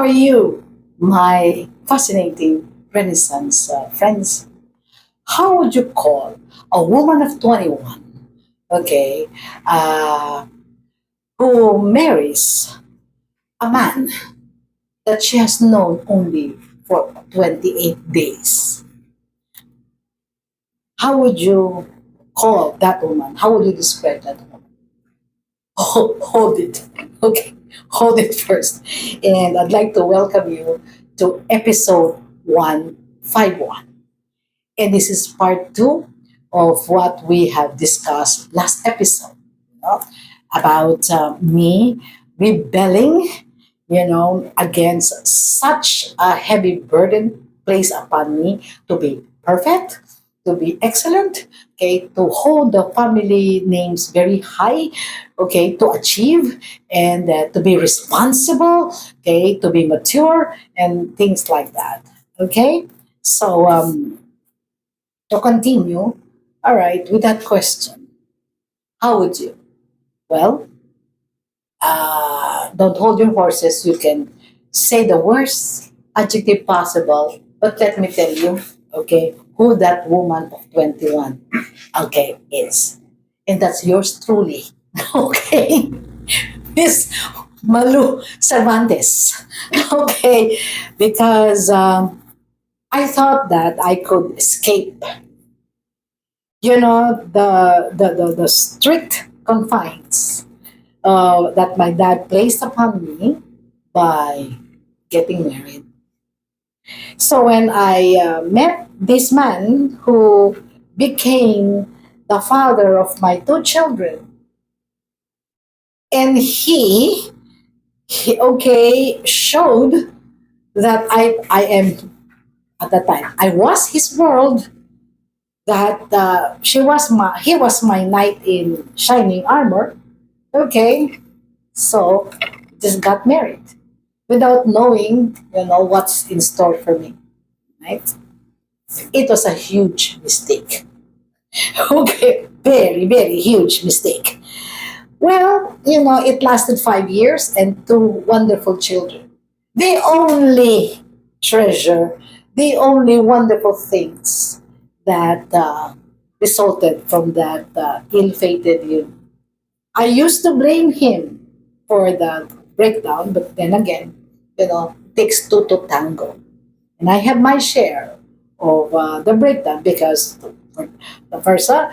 are you, my fascinating Renaissance friends? How would you call a woman of 21, okay, uh, who marries a man that she has known only for 28 days? How would you call that woman? How would you describe that woman? Hold it. Okay, hold it first. And I'd like to welcome you to episode 151. And this is part two of what we have discussed last episode, about me rebelling, against such a heavy burden placed upon me to be perfect, to be excellent, okay, to hold the family names very high, okay, to achieve and to be responsible, okay, to be mature and things like that, okay. So to continue, all right, with that question, how would you? Well, don't hold your horses. You can say the worst adjective possible, but let me tell you, okay, who that woman of 21, okay, is. And that's yours truly, okay? Miss Malu Cervantes, okay? Because I thought that I could escape, the strict confines that my dad placed upon me by getting married. So when I met this man who became the father of my two children, and he okay showed that I am at the time I was his world, that he was my knight in shining armor. Okay, so just got married without knowing, what's in store for me, right? It was a huge mistake. Okay, very, very huge mistake. Well, it lasted 5 years and two wonderful children. The only treasure, the only wonderful things that resulted from that ill-fated union. I used to blame him for the breakdown, but then again, it takes two to tango. And I have my share of the breakdown because the first uh,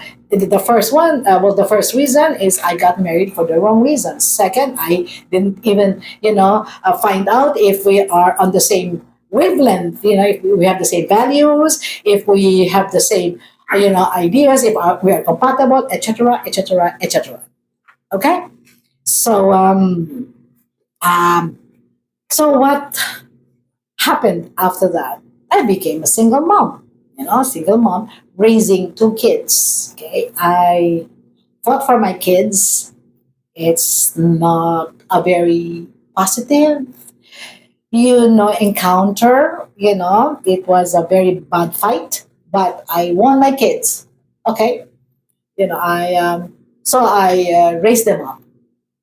the first reason is I got married for the wrong reason. Second, I didn't even find out if we are on the same wavelength. If we have the same values, if we have the same ideas, if we are compatible, etc., etc., etc. Okay, so um, so what happened after that? I became a single mom. Single mom raising two kids. Okay, I fought for my kids. It's not a very positive, encounter. It was a very bad fight, but I won my kids. Okay, I so I raised them up,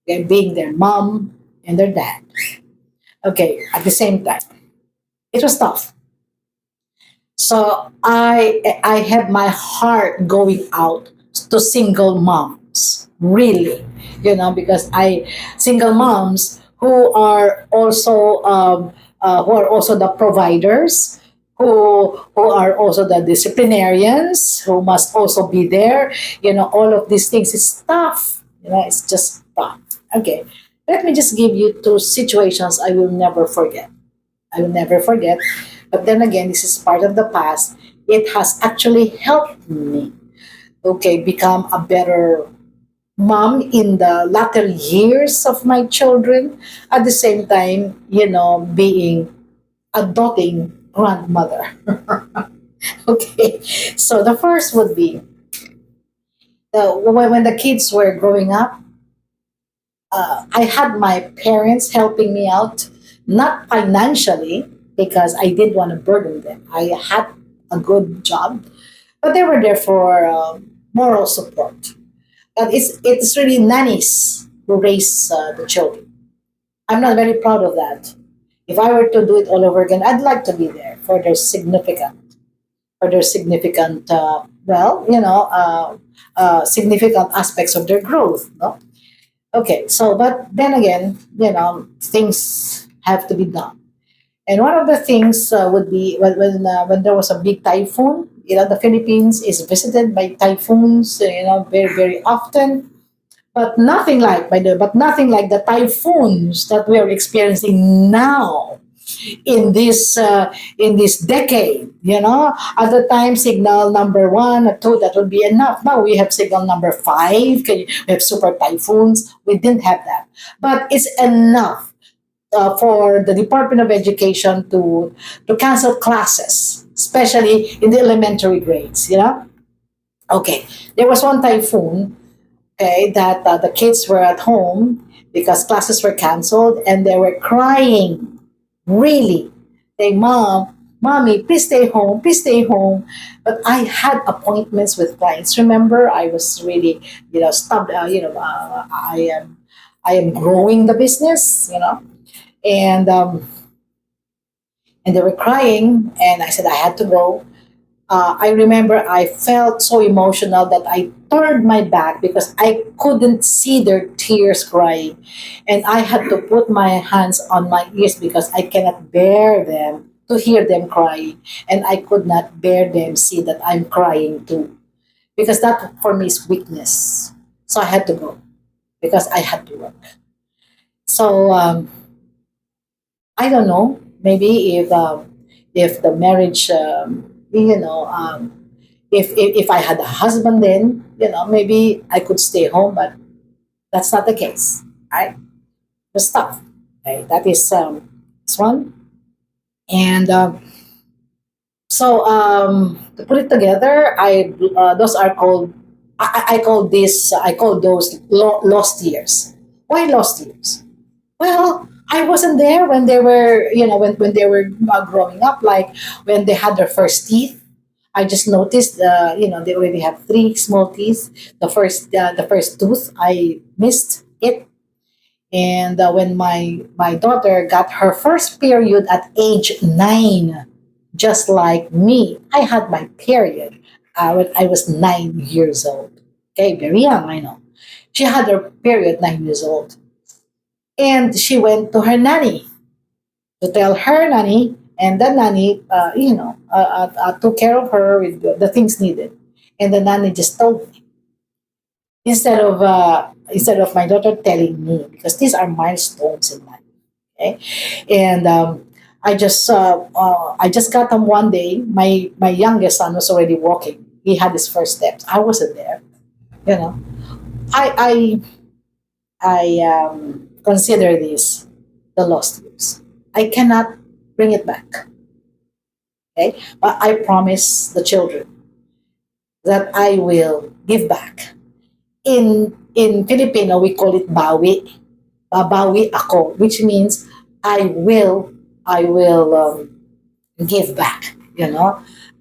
okay, being their mom and their dad. Okay, at the same time, it was tough. So I have my heart going out to single moms, really, because I single moms who are also the providers, who are also the disciplinarians, who must also be there. All of these things is tough. It's just tough. Okay, let me just give you two situations I will never forget. I will never forget. But then again, this is part of the past. It has actually helped me, okay, become a better mom in the latter years of my children. At the same time, being a doting grandmother. Okay, so the first would be when the kids were growing up, I had my parents helping me out, not financially, because I did want to burden them. I had a good job, but they were there for moral support. But it's really nannies who raise the children. I'm not very proud of that. If I were to do it all over again, I'd like to be there for their significant, significant aspects of their growth. No? Okay, so but then again, things have to be done. And one of the things would be when there was a big typhoon. The Philippines is visited by typhoons, very very often. But nothing like the typhoons that we are experiencing now in this decade. At the time, signal number one or two, that would be enough. Now we have signal number five. We have super typhoons. We didn't have that, but it's enough for the Department of Education to cancel classes, especially in the elementary grades. Okay, there was one typhoon. Okay, that the kids were at home because classes were canceled, and they were crying. Really, they mommy, please stay home, please stay home. But I had appointments with clients. Remember, I was really, stopped. I am growing the business. And and they were crying, and I said I had to go. I remember I felt so emotional that I turned my back because I couldn't see their tears crying. And I had to put my hands on my ears because I cannot bear them to hear them crying. And I could not bear them see that I'm crying too. Because that for me is weakness. So I had to go because I had to work. So I don't know. Maybe if the marriage, if I had a husband, then maybe I could stay home. But that's not the case. Right? The stuff. Okay, that is this one. And to put it together, I those are called. I call those lost years. Why lost years? Well, I wasn't there when they were, when they were growing up, like when they had their first teeth. I just noticed, they already have three small teeth. The first tooth, I missed it. And when my daughter got her first period at age 9, just like me, I had my period when I was 9 years old. Okay, very young, I know. She had her period 9 years old, and she went to her nanny to tell her nanny, and the nanny, took care of her with the things needed. And the nanny just told me instead of my daughter telling me, because these are milestones in life. Okay, and I just got them one day. My youngest son was already walking. He had his first steps. I wasn't there. You know, I I consider this the lost years. I cannot bring it back. Okay, but I promise the children that I will give back. In Filipino, we call it bawi. Babawi ako, which means I will give back.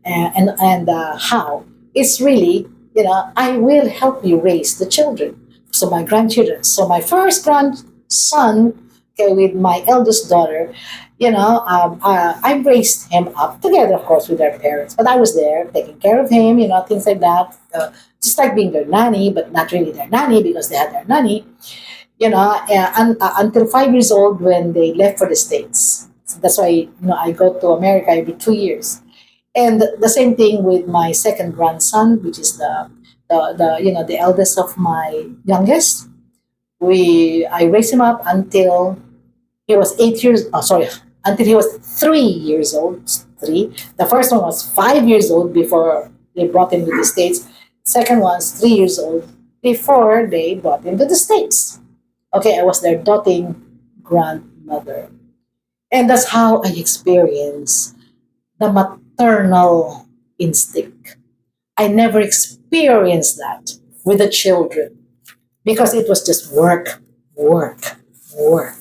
And how? It's really, I will help you raise the children. So my grandchildren. So my first grandson, okay, with my eldest daughter, I raised him up together, of course, with their parents. But I was there taking care of him, things like that. Just like being their nanny, but not really their nanny because they had their nanny, until 5 years old when they left for the States. So that's why, I go to America every 2 years. And the same thing with my second grandson, which is the eldest of my youngest. I raised him up until he was 8 years. Oh, sorry, until he was 3 years old. Three. The first one was 5 years old before they brought him to the States. Second one's 3 years old before they brought him to the States. Okay, I was their doting grandmother, and that's how I experienced the maternal instinct. I never experienced that with the children because it was just work, work, work.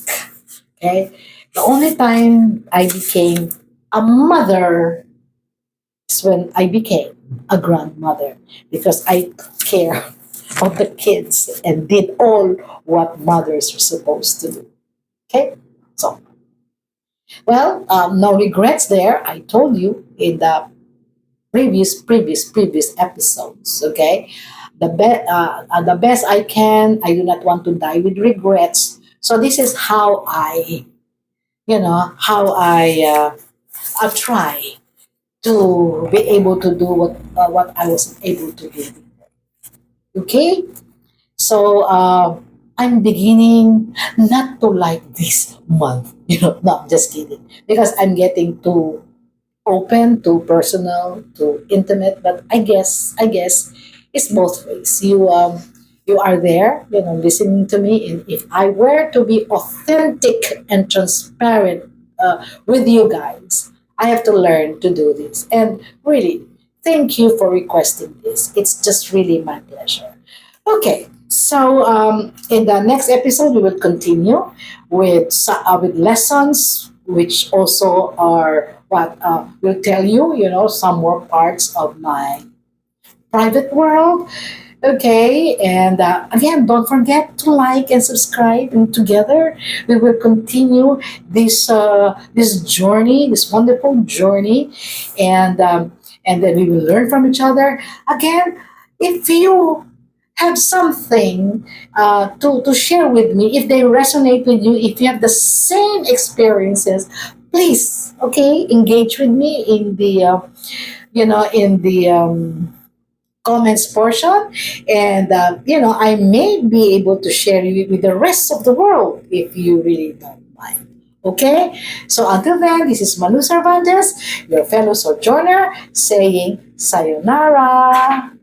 Okay? The only time I became a mother is when I became a grandmother because I took care of the kids and did all what mothers are supposed to do. Okay? So, Well, no regrets there. I told you in the previous episodes. Okay, the best I can. I do not want to die with regrets. So this is how I try to be able to do what I wasn't able to do. Okay, so I'm beginning not to like this month. No, I'm just kidding, because I'm getting too open, too personal, too intimate. But I guess it's both ways. You are there, listening to me. And if I were to be authentic and transparent with you guys, I have to learn to do this. And really, thank you for requesting this. It's just really my pleasure. Okay, so in the next episode, we will continue with lessons, which also are what will tell you, some more parts of my private world. Okay, and again, don't forget to like and subscribe, and together we will continue this journey, this wonderful journey, and then we will learn from each other. Again, if you have something to share with me, if they resonate with you, if you have the same experiences, please, okay, engage with me in the comments portion, and I may be able to share it with the rest of the world if you really don't mind. Okay, so until then, this is Manu Cervantes, your fellow sojourner, saying sayonara.